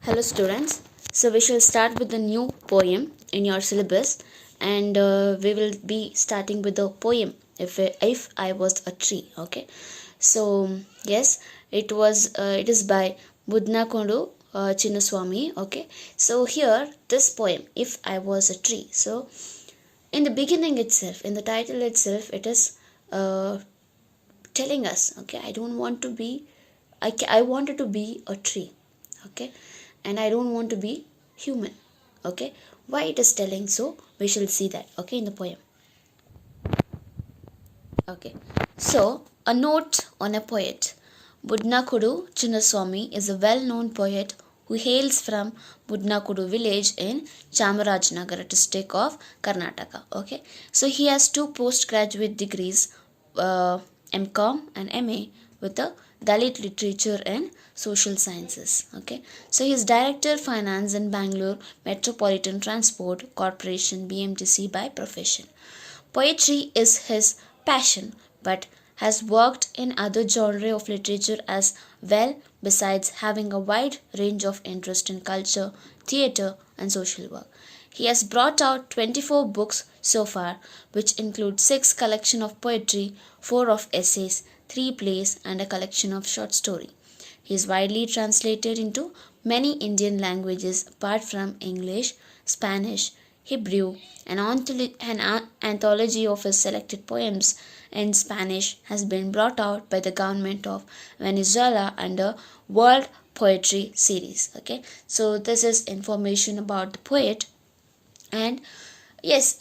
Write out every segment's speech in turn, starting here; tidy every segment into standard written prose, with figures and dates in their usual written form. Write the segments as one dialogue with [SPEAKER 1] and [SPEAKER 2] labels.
[SPEAKER 1] Hello students, so we shall start with the new poem in your syllabus and we will be starting with the poem if I was a tree. Okay, so yes, it is by Budnakondu Chinnaswamy. Okay, so here this poem, If I Was a Tree. So in the beginning itself, in the title itself, it is telling us, okay, I don't want to be, I wanted to be a tree, okay, and I don't want to be human, okay. Why it is telling so? We shall see that, okay, in the poem. Okay, so a note on a poet. Budnakudu Chinnaswamy is a well-known poet who hails from Budnakudu village in Chamarajanagar district of Karnataka. Okay, so he has two postgraduate degrees, MCom and MA, with the Dalit literature and social sciences. Okay, so he is director finance in Bangalore Metropolitan Transport Corporation BMTC by profession. Poetry is his passion, but has worked in other genres of literature as well, besides having a wide range of interest in culture, theatre, and social work. He has brought out 24 books so far, which include 6 collections of poetry, 4 of essays, 3 plays, and a collection of short story. He is widely translated into many Indian languages apart from English, Spanish, Hebrew. An anthology of his selected poems in Spanish has been brought out by the government of Venezuela under World Poetry Series. Okay, so this is information about the poet, and yes,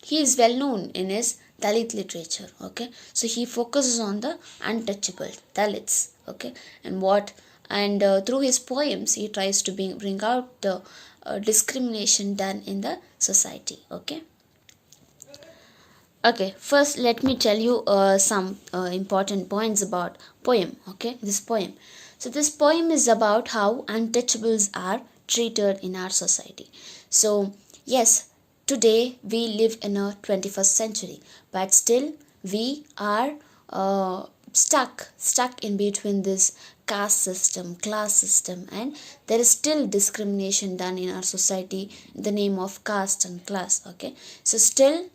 [SPEAKER 1] he is well known in his Dalit literature. Okay, so he focuses on the untouchable Dalits. Okay, and what and through his poems he tries to bring out the discrimination done in the society. Okay, first let me tell you some important points about poem. Okay, this poem. So this poem is about how untouchables are treated in our society. So yes, today we live in a 21st century, but still we are stuck in between this caste system, class system, and there is still discrimination done in our society in the name of caste and class. Okay, so still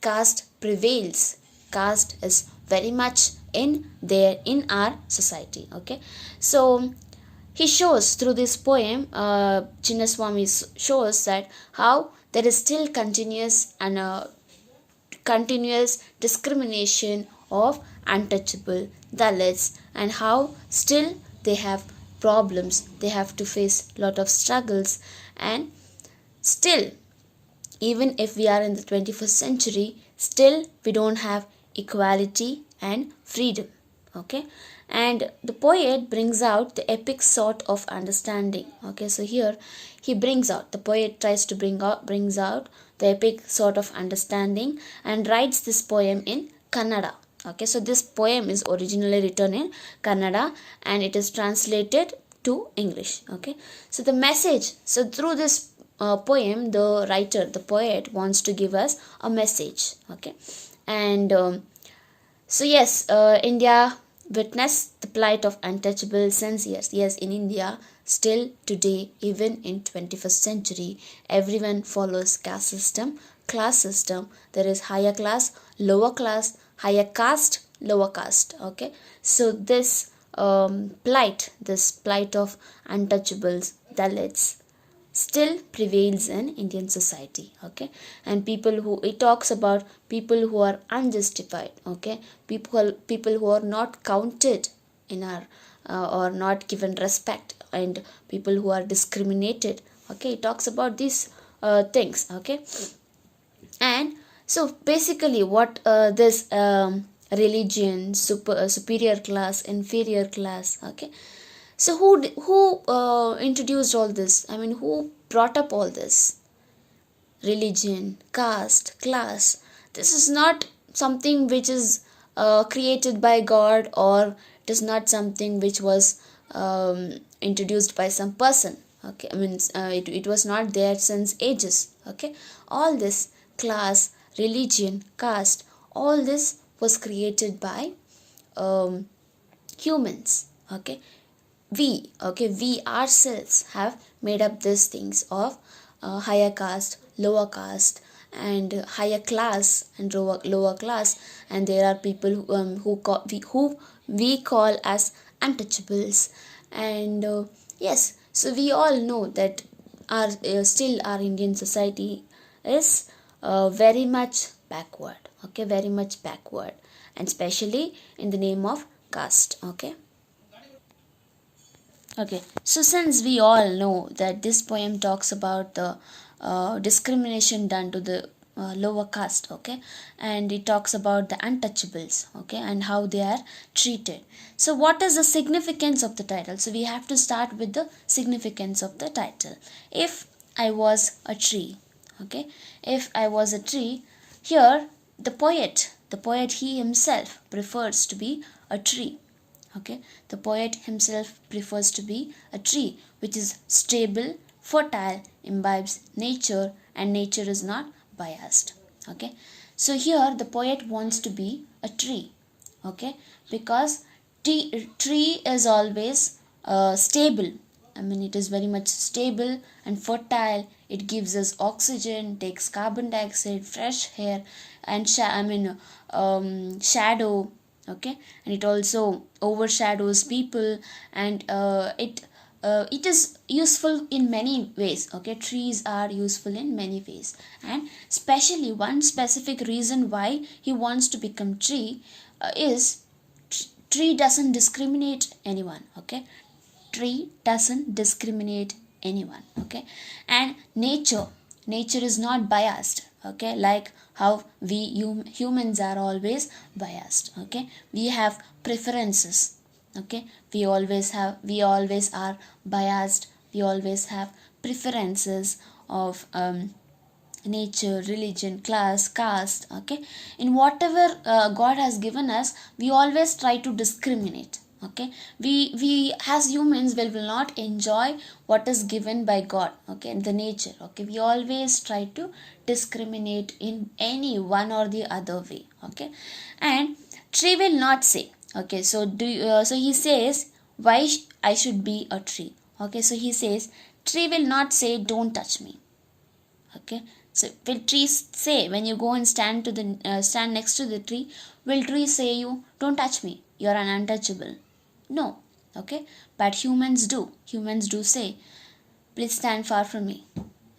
[SPEAKER 1] caste prevails. Caste is very much in there in our society. Okay, so he shows through this poem, Chinnaswamy shows that how there is still continuous discrimination of untouchable Dalits, and how still they have problems, they have to face a lot of struggles, and still, even if we are in the 21st century, still we don't have equality and freedom. Okay, and the poet brings out the epic sort of understanding. Okay, so here he the poet tries to brings out the epic sort of understanding and writes this poem in Kannada. Okay, so this poem is originally written in Kannada and it is translated to English. Okay, so the message, so through this poem, the poet wants to give us a message. Okay, and so yes, India witnessed the plight of untouchable since years. Yes, in India, still today, even in 21st century, everyone follows caste system, class system. There is higher class, lower class, higher caste, lower caste. Okay, so this this plight of untouchables, Dalits, still prevails in Indian society. Okay, and people who, it talks about people who are unjustified. Okay, people who are not counted in our or not given respect, and people who are discriminated. Okay, it talks about these things. Okay, and so basically what this religion, superior class, inferior class. Okay, so who introduced all this? I mean, who brought up all this? Religion, caste, class. This is not something which is created by God, or it is not something which was introduced by some person. Okay, I mean, it was not there since ages. Okay, all this class, religion, caste, all this was created by humans. Okay, we ourselves have made up these things of higher caste, lower caste, and higher class and lower class. And there are people who we call as untouchables. And yes, so we all know that our still our Indian society is very much backward, okay, very much backward, and especially in the name of caste. Okay, so since we all know that this poem talks about the discrimination done to the lower caste, okay, and it talks about the untouchables, okay, and how they are treated. So, what is the significance of the title? So, we have to start with the significance of the title. If I was a tree, okay, if I was a tree, here the poet he himself prefers to be a tree. Okay, the poet himself prefers to be a tree which is stable, fertile, imbibes nature, and nature is not biased. Okay, so here the poet wants to be a tree. Okay, because tree is always stable. I mean, it is very much stable and fertile. It gives us oxygen, takes carbon dioxide, fresh air, and shadow. Okay, and it also overshadows people, and it is useful in many ways. Okay, trees are useful in many ways, and especially one specific reason why he wants to become tree is tree doesn't discriminate anyone. Okay, tree doesn't discriminate anyone. Okay, and nature is not biased. Okay, like how we humans are always biased. Okay, we have preferences. Okay, we always are biased. We always have preferences of nature, religion, class, caste. Okay, in whatever God has given us, we always try to discriminate. Okay, we as humans will not enjoy what is given by God. Okay, the nature. Okay, we always try to discriminate in any one or the other way. Okay, and tree will not say. Okay, so so he says why I should be a tree. Okay, so he says tree will not say don't touch me. Okay, so will trees say, when you go and stand next to the tree, will tree say you don't touch me, you're an untouchable? No. Okay, but humans do say please stand far from me.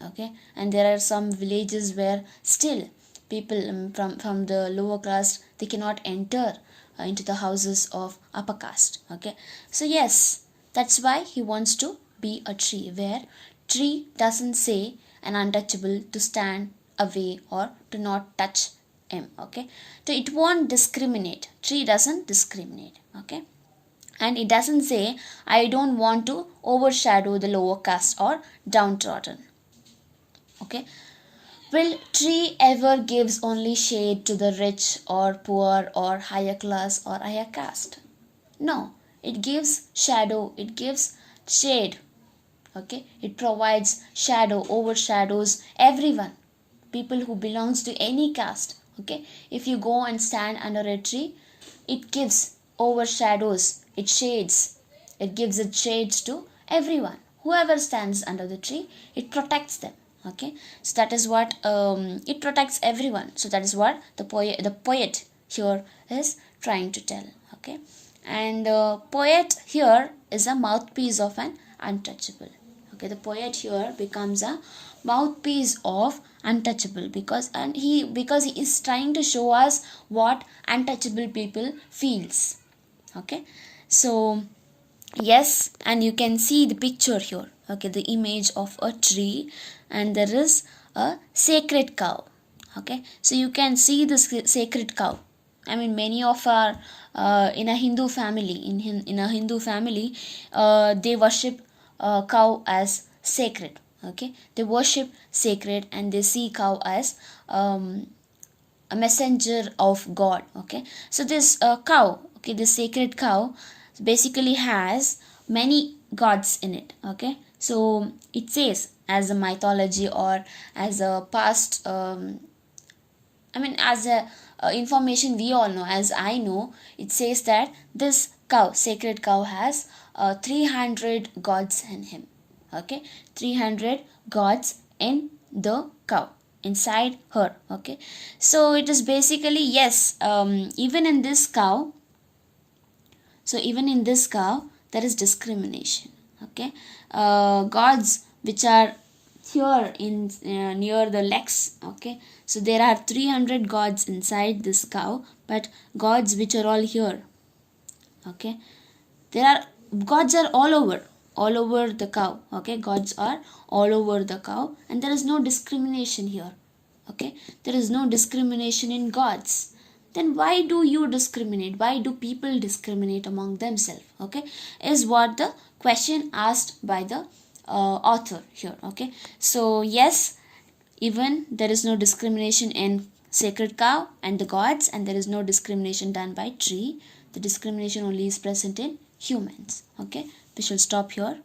[SPEAKER 1] Okay, and there are some villages where still people from the lower caste, they cannot enter into the houses of upper caste. Okay, so yes, that's why he wants to be a tree where tree doesn't say an untouchable to stand away or to not touch him. Okay, so it won't discriminate. Tree doesn't discriminate. Okay, and it doesn't say I don't want to overshadow the lower caste or downtrodden. Okay, will tree ever gives only shade to the rich or poor or higher class or higher caste? No, it gives shadow, it gives shade. Okay, it provides shadow, overshadows everyone, people who belongs to any caste. Okay, if you go and stand under a tree, it gives overshadows, it shades, it gives it shades to everyone, whoever stands under the tree, it protects them. Okay, so that is what it protects everyone. So that is what the poet here is trying to tell. Okay, and poet here is a mouthpiece of an untouchable. Okay, the poet here becomes a mouthpiece of untouchable because he is trying to show us what untouchable people feels. Okay, so yes, and you can see the picture here. Okay, the image of a tree, and there is a sacred cow. Okay, so you can see the sacred cow. I mean, many of our in a Hindu family, in a Hindu family, they worship cow as sacred. Okay, they worship sacred, and they see cow as a messenger of God. Okay, so this cow, okay, this sacred cow basically has many gods in it. Okay, so it says as a mythology or as a past as a information we all know, as I know, it says that this cow, sacred cow, has 300 gods in him. Okay, 300 gods in the cow, inside her. Okay, so it is basically, yes, even in this cow, so even in this cow there is discrimination. Okay, gods which are here in near the legs. Okay, so there are 300 gods inside this cow, but gods which are all here. Okay, there are gods are all over the cow. Okay, gods are all over the cow, and there is no discrimination here. Okay, there is no discrimination in gods. Then why do you discriminate? Why do people discriminate among themselves? Okay, is what the question asked by the author here. Okay, so yes, even there is no discrimination in sacred cow and the gods, and there is no discrimination done by tree. The discrimination only is present in humans. Okay, we shall stop here.